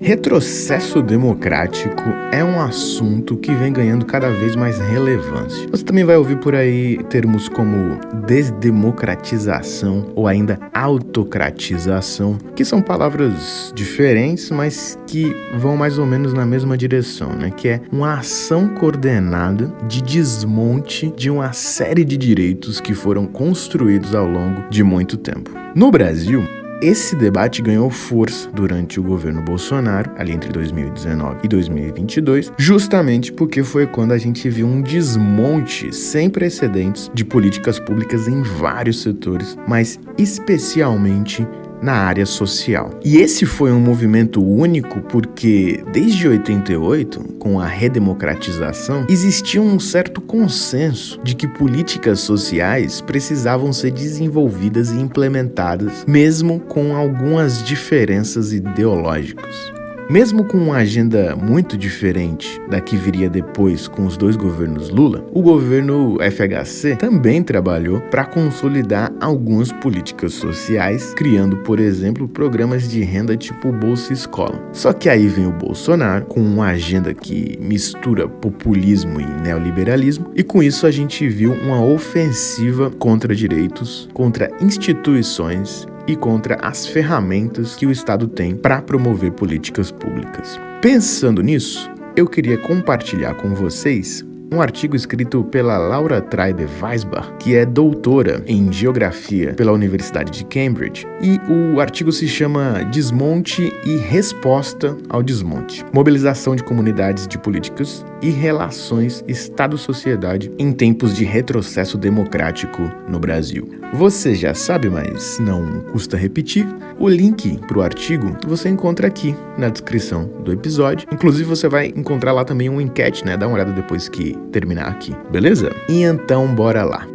Retrocesso democrático é um assunto que vem ganhando cada vez mais relevância. Você também vai ouvir por aí termos como desdemocratização ou ainda autocratização, que são palavras diferentes, mas que vão mais ou menos na mesma direção, né? Que é uma ação coordenada de desmonte de uma série de direitos que foram construídos ao longo de muito tempo. No Brasil, esse debate ganhou força durante o governo Bolsonaro, ali entre 2019 e 2022, justamente porque foi quando a gente viu um desmonte sem precedentes de políticas públicas em vários setores, mas especialmente na área social. E esse foi um movimento único porque, desde 88, com a redemocratização, existia um certo consenso de que políticas sociais precisavam ser desenvolvidas e implementadas, mesmo com algumas diferenças ideológicas. Mesmo com uma agenda muito diferente da que viria depois com os dois governos Lula, o governo FHC também trabalhou para consolidar algumas políticas sociais, criando, por exemplo, programas de renda tipo Bolsa Escola. Só que aí vem o Bolsonaro com uma agenda que mistura populismo e neoliberalismo, e com isso a gente viu uma ofensiva contra direitos, contra instituições e contra as ferramentas que o Estado tem para promover políticas públicas. Pensando nisso, eu queria compartilhar com vocês um artigo escrito pela Laura Treiber Weisbach, que é doutora em Geografia pela Universidade de Cambridge, e o artigo se chama Desmonte e Resposta ao Desmonte: Mobilização de comunidades de políticas e relações Estado-sociedade em tempos de retrocesso democrático no Brasil. Você já sabe, mas não custa repetir, o link para o artigo você encontra aqui na descrição do episódio. Inclusive você vai encontrar lá também uma enquete, né? Dá uma olhada depois que terminar aqui, beleza? E então bora lá.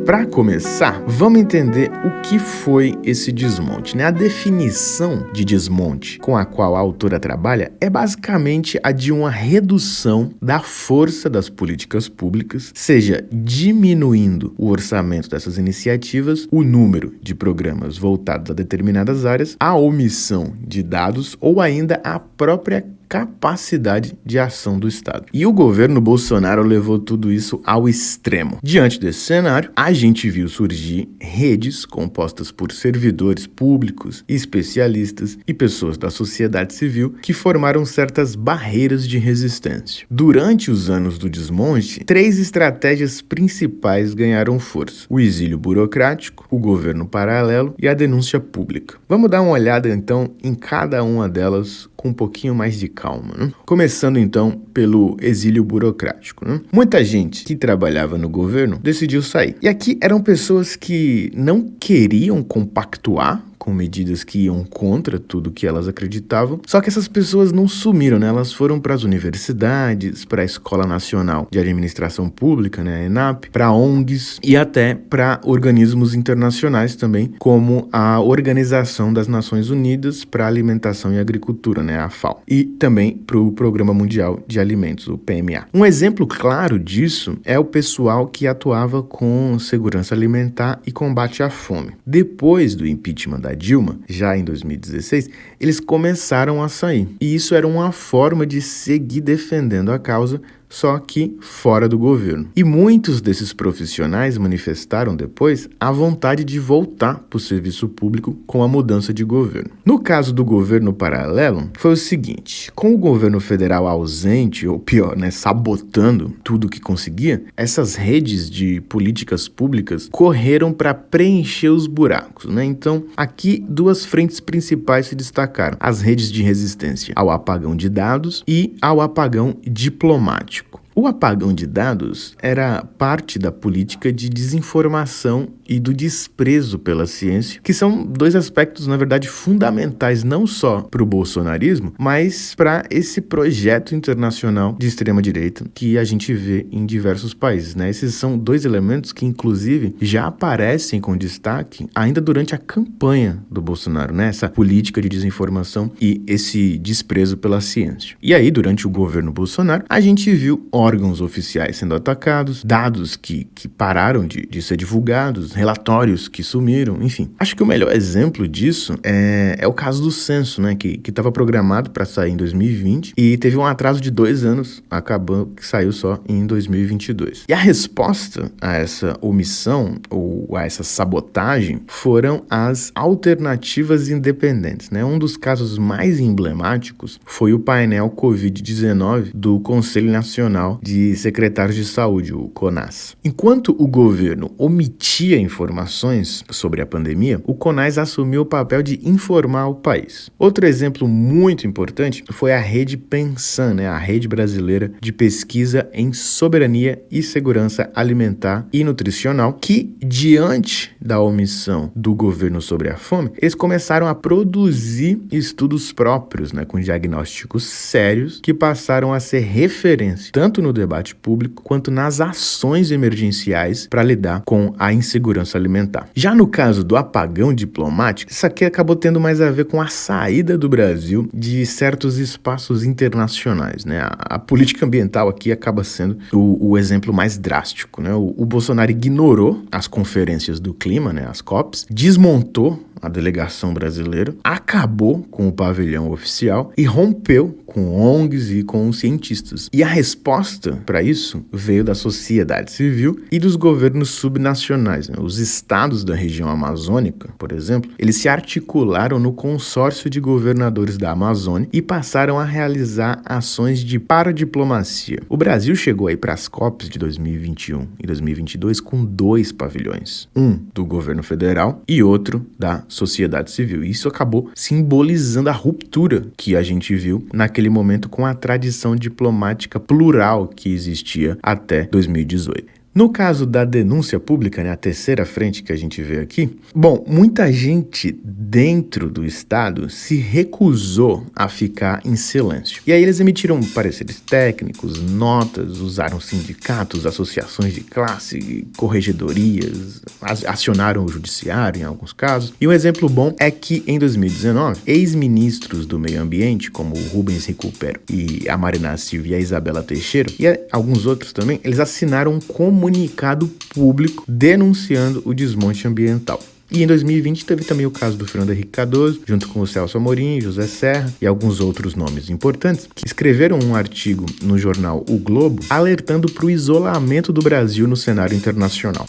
Para começar, vamos entender o que foi esse desmonte, né? A definição de desmonte com a qual a autora trabalha é basicamente a de uma redução da força das políticas públicas, seja diminuindo o orçamento dessas iniciativas, o número de programas voltados a determinadas áreas, a omissão de dados ou ainda a própria capacidade de ação do Estado. E o governo Bolsonaro levou tudo isso ao extremo. Diante desse cenário, a gente viu surgir redes compostas por servidores públicos, especialistas e pessoas da sociedade civil que formaram certas barreiras de resistência. Durante os anos do desmonte, 3 estratégias principais ganharam força: o exílio burocrático, o governo paralelo e a denúncia pública. Vamos dar uma olhada então em cada uma delas com um pouquinho mais de calma, né? Começando então pelo exílio burocrático, né? Muita gente que trabalhava no governo decidiu sair. E aqui eram pessoas que não queriam compactuar com medidas que iam contra tudo que elas acreditavam. Só que essas pessoas não sumiram, né? Elas foram para as universidades, para a Escola Nacional de Administração Pública, né, a ENAP, para ONGs e até para organismos internacionais também, como a Organização das Nações Unidas para a Alimentação e Agricultura, né, a FAO, e também para o Programa Mundial de Alimentos, o PMA. Um exemplo claro disso é o pessoal que atuava com segurança alimentar e combate à fome. Depois do impeachment da Dilma, já em 2016, eles começaram a sair. E isso era uma forma de seguir defendendo a causa, só que fora do governo. E muitos desses profissionais manifestaram depois a vontade de voltar para o serviço público com a mudança de governo. No caso do governo paralelo, foi o seguinte: com o governo federal ausente, ou pior, né, sabotando tudo que conseguia, essas redes de políticas públicas correram para preencher os buracos, né? Então, aqui 2 frentes principais se destacaram: as redes de resistência ao apagão de dados e ao apagão diplomático. O apagão de dados era parte da política de desinformação e do desprezo pela ciência, que são 2 aspectos, na verdade, fundamentais não só para o bolsonarismo, mas para esse projeto internacional de extrema-direita que a gente vê em diversos países, né? Esses são 2 elementos que, inclusive, já aparecem com destaque ainda durante a campanha do Bolsonaro, né? Essa política de desinformação e esse desprezo pela ciência. E aí, durante o governo Bolsonaro, a gente viu, órgãos oficiais sendo atacados, dados que pararam de ser divulgados, relatórios que sumiram, enfim. Acho que o melhor exemplo disso é o caso do censo, né, que estava programado para sair em 2020 e teve um atraso de 2 anos, acabou que saiu só em 2022. E a resposta a essa omissão ou a essa sabotagem foram as alternativas independentes, né? Um dos casos mais emblemáticos foi o painel Covid-19 do Conselho Nacional de Secretários de Saúde, o CONAS. Enquanto o governo omitia informações sobre a pandemia, o CONAS assumiu o papel de informar o país. Outro exemplo muito importante foi a Rede Pensan, né? A Rede Brasileira de Pesquisa em Soberania e Segurança Alimentar e Nutricional, que, diante da omissão do governo sobre a fome, eles começaram a produzir estudos próprios, né, com diagnósticos sérios que passaram a ser referência tanto no debate público quanto nas ações emergenciais para lidar com a insegurança alimentar. Já no caso do apagão diplomático, isso aqui acabou tendo mais a ver com a saída do Brasil de certos espaços internacionais, né? A política ambiental aqui acaba sendo o exemplo mais drástico, né? O Bolsonaro ignorou as conferências do clima, né, as COPs, desmontou a delegação brasileira, acabou com o pavilhão oficial e rompeu com ONGs e com cientistas. E a resposta para isso veio da sociedade civil e dos governos subnacionais, né? Os estados da região amazônica, por exemplo, eles se articularam no consórcio de governadores da Amazônia e passaram a realizar ações de paradiplomacia. O Brasil chegou aí para as COPs de 2021 e 2022 com 2 pavilhões, um do governo federal e outro da sociedade civil. E isso acabou simbolizando a ruptura que a gente viu naquele momento com a tradição diplomática plural que existia até 2018. No caso da denúncia pública, né, a terceira frente que a gente vê aqui, bom, muita gente dentro do Estado se recusou a ficar em silêncio. E aí eles emitiram pareceres técnicos, notas, usaram sindicatos, associações de classe, corregedorias, acionaram o judiciário em alguns casos. E um exemplo bom é que em 2019, ex-ministros do meio ambiente, como o Rubens Recupero e a Marina Silva e a Isabela Teixeira, e alguns outros também, eles assinaram um comunicado público denunciando o desmonte ambiental. E em 2020 teve também o caso do Fernando Henrique Cardoso, junto com o Celso Amorim, José Serra e alguns outros nomes importantes, que escreveram um artigo no jornal O Globo alertando para o isolamento do Brasil no cenário internacional.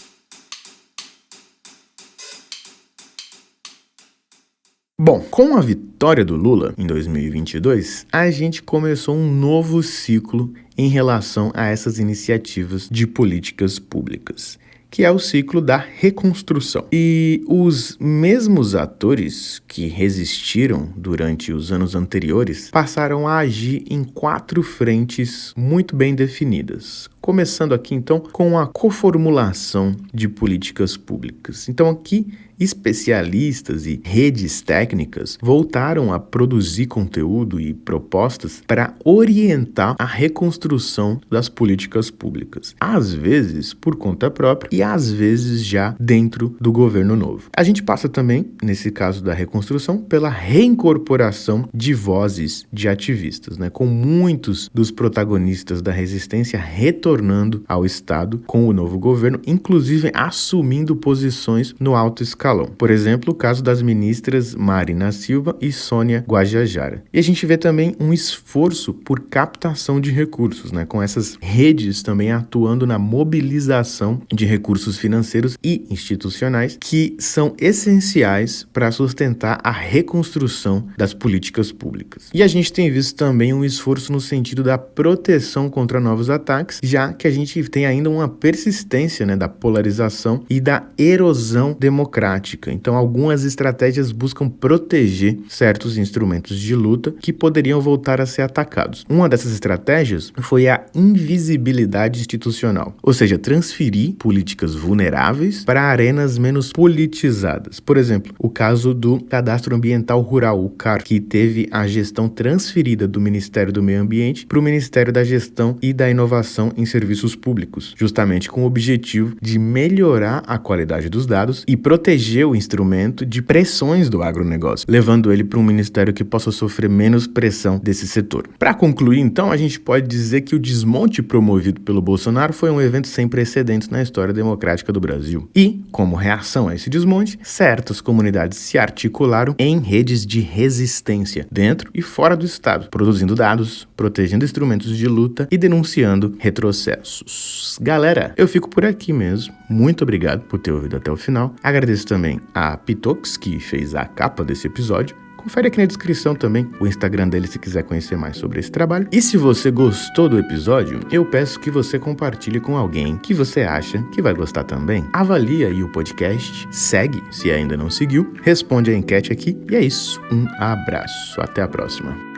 Bom, com a vitória do Lula em 2022, a gente começou um novo ciclo em relação a essas iniciativas de políticas públicas, que é o ciclo da reconstrução. E os mesmos atores que resistiram durante os anos anteriores passaram a agir em 4 frentes muito bem definidas. Começando aqui, então, com a coformulação de políticas públicas. Então, aqui, especialistas e redes técnicas voltaram a produzir conteúdo e propostas para orientar a reconstrução das políticas públicas, às vezes por conta própria e às vezes já dentro do governo novo. A gente passa também, nesse caso da reconstrução, pela reincorporação de vozes de ativistas, né, com muitos dos protagonistas da resistência retornando ao Estado com o novo governo, inclusive assumindo posições no alto escalão. Por exemplo, o caso das ministras Marina Silva e Sônia Guajajara. E a gente vê também um esforço por captação de recursos, né, com essas redes também atuando na mobilização de recursos financeiros e institucionais que são essenciais para sustentar a reconstrução das políticas públicas. E a gente tem visto também um esforço no sentido da proteção contra novos ataques, já que a gente tem ainda uma persistência, né, da polarização e da erosão democrática. Então, algumas estratégias buscam proteger certos instrumentos de luta que poderiam voltar a ser atacados. Uma dessas estratégias foi a invisibilidade institucional, ou seja, transferir políticas vulneráveis para arenas menos politizadas. Por exemplo, o caso do Cadastro Ambiental Rural, o CAR, que teve a gestão transferida do Ministério do Meio Ambiente para o Ministério da Gestão e da Inovação em Serviços Públicos, justamente com o objetivo de melhorar a qualidade dos dados e proteger proteger o instrumento de pressões do agronegócio, levando ele para um ministério que possa sofrer menos pressão desse setor. Para concluir, então, a gente pode dizer que o desmonte promovido pelo Bolsonaro foi um evento sem precedentes na história democrática do Brasil. E, como reação a esse desmonte, certas comunidades se articularam em redes de resistência, dentro e fora do Estado, produzindo dados, protegendo instrumentos de luta e denunciando retrocessos. Galera, eu fico por aqui mesmo. Muito obrigado por ter ouvido até o final. Agradeço também a Pitox, que fez a capa desse episódio. Confere aqui na descrição também o Instagram dele se quiser conhecer mais sobre esse trabalho. E se você gostou do episódio, eu peço que você compartilhe com alguém que você acha que vai gostar também. Avalia aí o podcast, segue se ainda não seguiu, responde a enquete aqui e é isso. Um abraço, até a próxima.